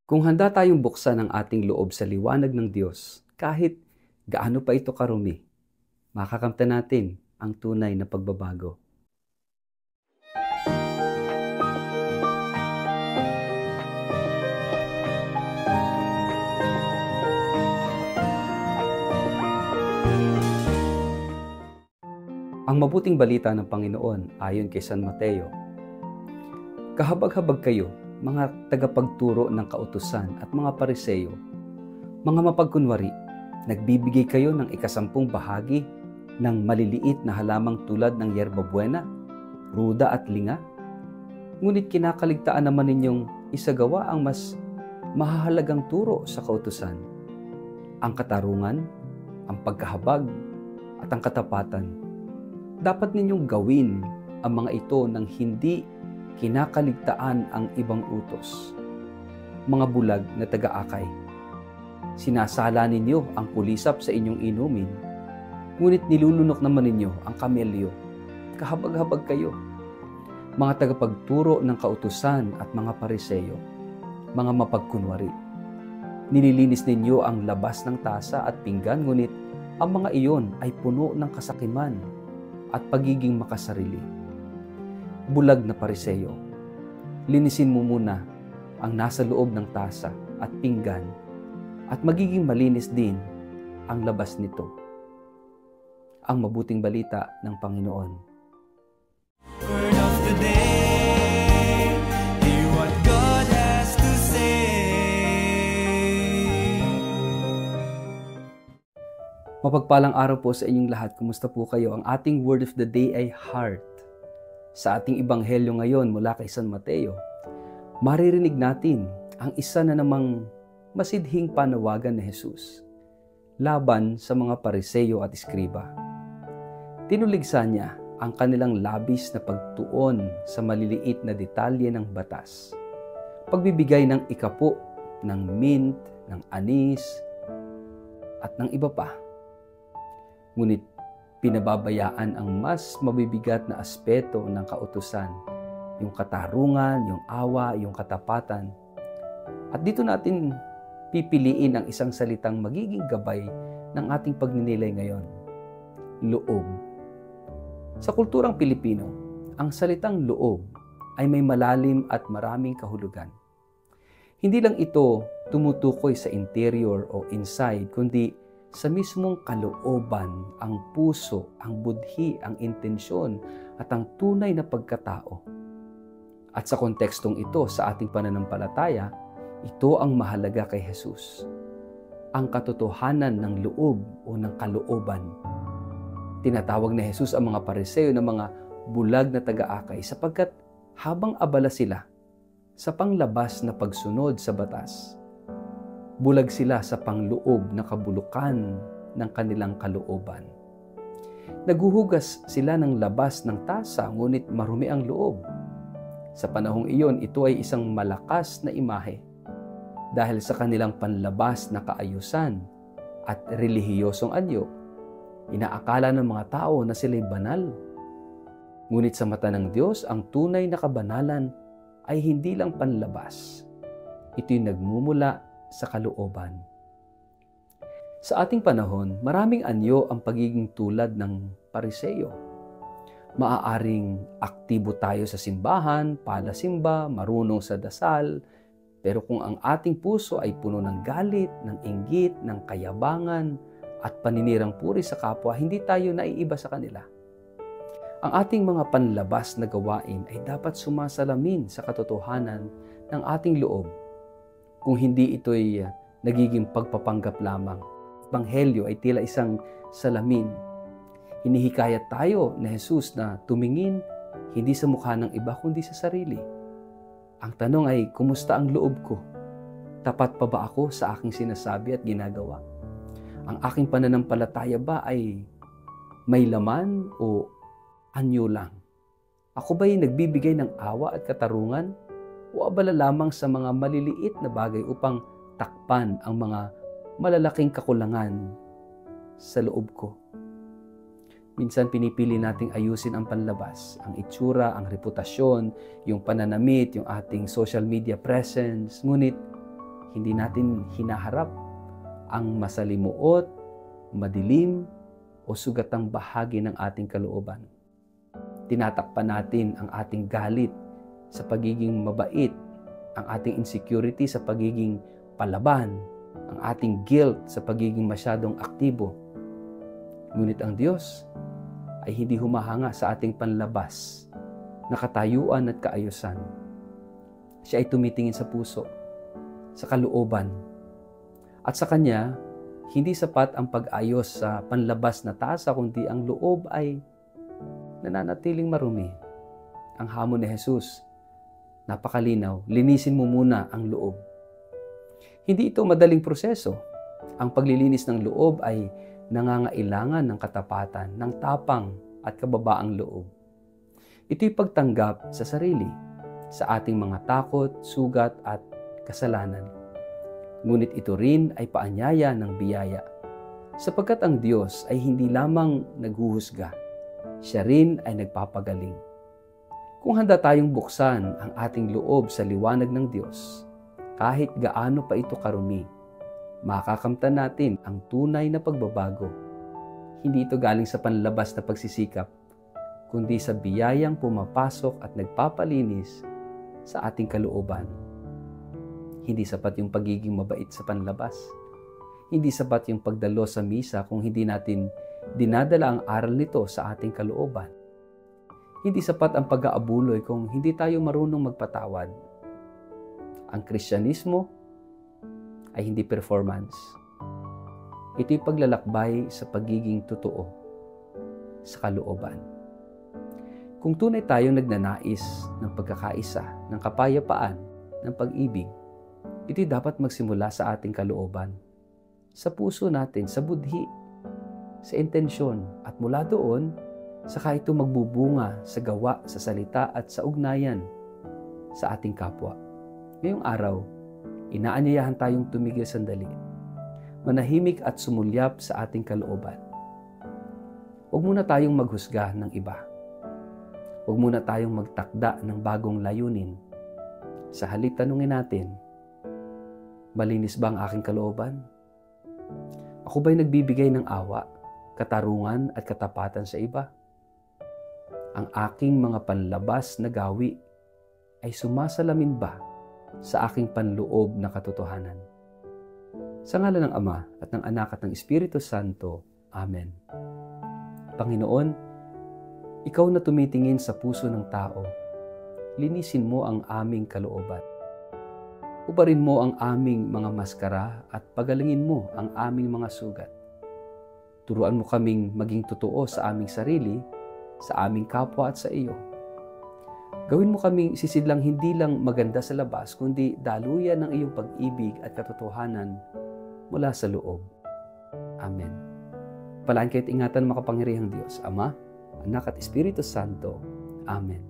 Kung handa tayong buksan ang ating loob sa liwanag ng Diyos, kahit gaano pa ito karumi, makakamtan natin ang tunay na pagbabago. Ang mabuting balita ng Panginoon ayon kay San Mateo. Kahabag-habag kayo, mga tagapagturo ng kautusan at mga Pariseo, mga mapagkunwari, nagbibigay kayo ng 10% bahagi ng maliliit na halamang tulad ng yerba buena, ruda at linga. Ngunit kinakaligtaan naman ninyong isagawa ang mas mahahalagang turo sa kautusan, ang katarungan, ang pagkahabag at ang katapatan. Dapat ninyong gawin ang mga ito nang hindi kinakaligtaan ang ibang utos. Mga bulag na taga-akay, sinasala ninyo ang kulisap sa inyong inumin, ngunit nilulunok naman ninyo ang kamelyo. Kahabag-habag kayo, mga tagapagturo ng kautusan at mga Pariseo, mga mapagkunwari. Nililinis ninyo ang labas ng tasa at pinggan, ngunit ang mga iyon ay puno ng kasakiman at pagiging makasarili. Bulag na Pariseo, linisin mo muna ang nasa loob ng tasa at pinggan at magiging malinis din ang labas nito. Ang mabuting balita ng Panginoon. Word of the day, hear what God has to say. Mapagpalang araw po sa inyong lahat. Kumusta po kayo? Ang ating word of the day ay heart. Sa ating ebanghelyo ngayon mula kay San Mateo, maririnig natin ang isa na namang masidhing panawagan ni Jesus laban sa mga Pariseo at Iskriba. Tinuligsa niya ang kanilang labis na pagtuon sa maliliit na detalye ng batas, pagbibigay ng ikapo, ng mint, ng anis, at ng iba pa. Ngunit pinababayaan ang mas mabibigat na aspeto ng kautusan, yung katarungan, yung awa, yung katapatan. At dito natin pipiliin ang isang salitang magiging gabay ng ating pagninilay ngayon: loob. Sa kulturang Pilipino, ang salitang loob ay may malalim at maraming kahulugan. Hindi lang ito tumutukoy sa interior o inside, kundi sa mismong kalooban, ang puso, ang budhi, ang intensyon at ang tunay na pagkatao. At sa kontekstong ito, sa ating pananampalataya, ito ang mahalaga kay Jesus: ang katotohanan ng loob o ng kalooban. Tinatawag ni Jesus ang mga Pariseo na mga bulag na taga-akay sapagkat habang abala sila sa panglabas na pagsunod sa batas, bulag sila sa pangloob na kabulukan ng kanilang kalooban. Naguhugas sila ng labas ng tasa, ngunit marumi ang loob. Sa panahong iyon, ito ay isang malakas na imahe dahil sa kanilang panlabas na kaayusan at relihiyosong anyo. Inaakala ng mga tao na sila'y banal. Ngunit sa mata ng Diyos, ang tunay na kabanalan ay hindi lang panlabas. Ito'y nagmumula sa kalooban. Sa ating panahon, maraming anyo ang pagiging tulad ng Pariseo. Maaaring aktibo tayo sa simbahan, palasimba, marunong sa dasal, pero kung ang ating puso ay puno ng galit, ng inggit, ng kayabangan, at paninirang puri sa kapwa, hindi tayo naiiba sa kanila. Ang ating mga panlabas na gawain ay dapat sumasalamin sa katotohanan ng ating loob. Kung hindi ito'y nagiging pagpapanggap lamang, Ebanghelyo ay tila isang salamin. Hinihikayat tayo ni Jesus na tumingin hindi sa mukha ng iba kundi sa sarili. Ang tanong ay, kumusta ang loob ko? Tapat pa ba ako sa aking sinasabi at ginagawa? Ang aking pananampalataya ba ay may laman o anyo lang? Ako ba'y nagbibigay ng awa at katarungan o abala lamang sa mga maliliit na bagay upang takpan ang mga malalaking kakulangan sa loob ko? Minsan pinipili nating ayusin ang panlabas, ang itsura, ang reputasyon, yung pananamit, yung ating social media presence. Ngunit Hindi natin hinaharap ang masalimuot, madilim, o sugatang bahagi ng ating kalooban. Tinatakpan natin ang ating galit sa pagiging mabait, ang ating insecurity sa pagiging palaban, ang ating guilt sa pagiging masyadong aktibo. Ngunit ang Diyos ay hindi humahanga sa ating panlabas na katayuan at kaayusan. Siya ay tumitingin sa puso, sa kalooban. At sa Kanya, hindi sapat ang pag-ayos sa panlabas na tasa, kundi ang loob ay nananatiling marumi. Ang hamon ni Jesus, napakalinaw, linisin mo muna ang loob. Hindi ito madaling proseso. Ang paglilinis ng loob ay nangangailangan ng katapatan, ng tapang at kababaang loob. Ito'y pagtanggap sa sarili, sa ating mga takot, sugat at kasalanan. Ngunit ito rin ay paanyaya ng biyaya, sapagkat ang Diyos ay hindi lamang naghuhusga, siya rin ay nagpapagaling. Kung handa tayong buksan ang ating loob sa liwanag ng Diyos, kahit gaano pa ito karumi, makakamtan natin ang tunay na pagbabago. Hindi ito galing sa panlabas na pagsisikap, kundi sa biyayang pumapasok at nagpapalinis sa ating kalooban. Hindi sapat yung pagiging mabait sa panlabas. Hindi sapat yung pagdalo sa misa kung hindi natin dinadala ang aral nito sa ating kalooban. Hindi sapat ang pag-aabuloy kung hindi tayo marunong magpatawad. Ang Kristyanismo ay hindi performance. Ito'y paglalakbay sa pagiging totoo sa kalooban. Kung tunay tayong nagnanais ng pagkakaisa, ng kapayapaan, ng pag-ibig, ito'y dapat magsimula sa ating kalooban, sa puso natin, sa budhi, sa intensyon, at mula doon, saka ito magbubunga sa gawa, sa salita at sa ugnayan sa ating kapwa. Ngayong araw, inaanyayahan tayong tumigil sandali, manahimik at sumulyap sa ating kalooban. Huwag muna tayong maghusga ng iba. Huwag muna tayong magtakda ng bagong layunin. Sa halip, tanungin natin, malinis ba ang aking kalooban? Ako ba'y nagbibigay ng awa, katarungan at katapatan sa iba? Ang aking mga panlabas na gawi ay sumasalamin ba sa aking panloob na katotohanan? Sa ngalan ng Ama at ng Anak at ng Espiritu Santo. Amen. Panginoon, Ikaw na tumitingin sa puso ng tao, linisin mo ang aming kalooban. Ubarin mo ang aming mga maskara at pagalingin mo ang aming mga sugat. Turuan mo kaming maging totoo sa aming sarili, sa aming kapwa at sa iyo. Gawin mo kaming sisidlang hindi lang maganda sa labas, kundi daluyan ng iyong pag-ibig at katotohanan mula sa loob. Amen. Palaan kayo't ingatan makapangyarihang Diyos, Ama, Anak at Espiritu Santo. Amen.